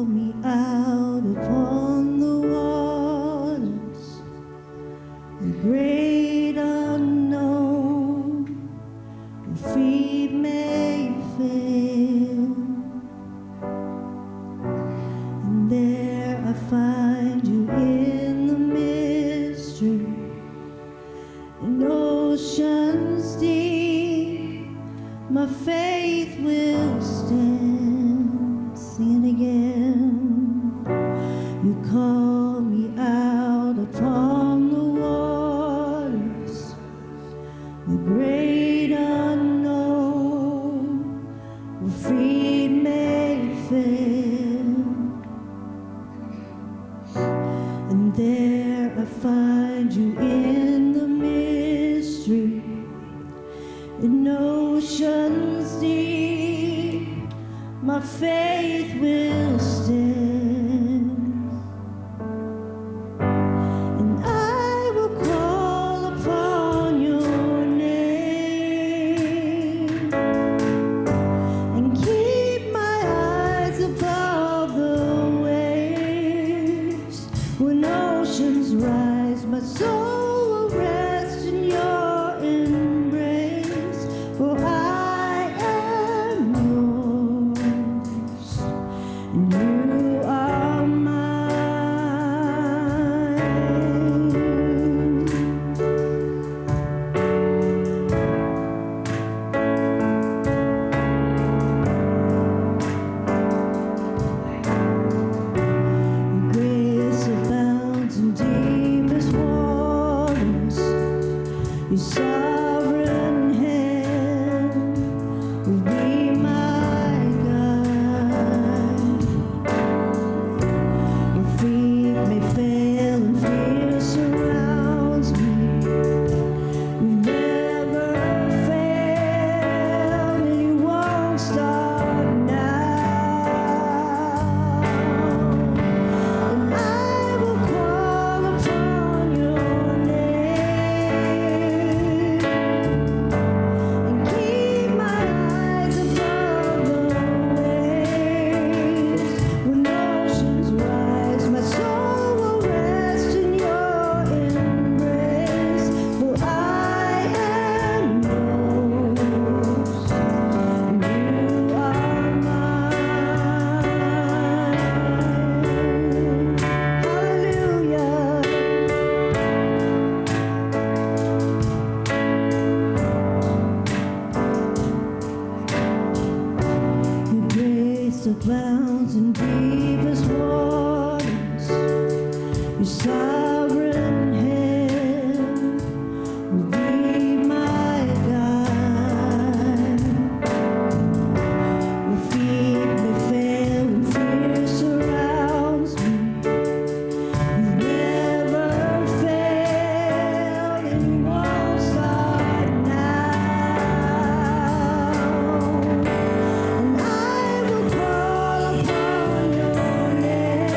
me out upon the waters, the great unknown, where feet may fail, and there I find you in the mystery, in oceans deep, my faith will stand. Sing it again. You call me out upon the waters, the great unknown, where feet may fail, and there I find you in the mystery, in oceans deep, my faith will stand. And I will call upon your name and keep my eyes above the waves. When oceans rise, my soul will rest in your embrace, for I am yours and you are mine. Your grace abounds in deepest waters. Your sovereign hand will be my guide. Your feet may fail and fear surrounds me. You never fail and you won't start now. And I will call upon your name and keep my eyes above the waves. When oceans rise, my soul will rest in your embrace, for I am yours and you are mine. Hallelujah. Your grace abounds in deepest waters. Your sovereign hand will be my guide. Your feet may fail and fear surrounds me. You never failed and you won't start now. And I will call upon your name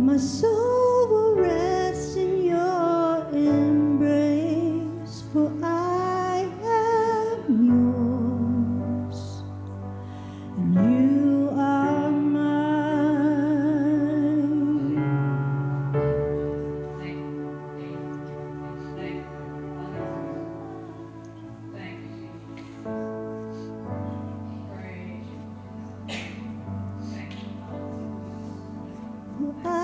My soul will rest in your embrace, for I am yours, and you are mine. For I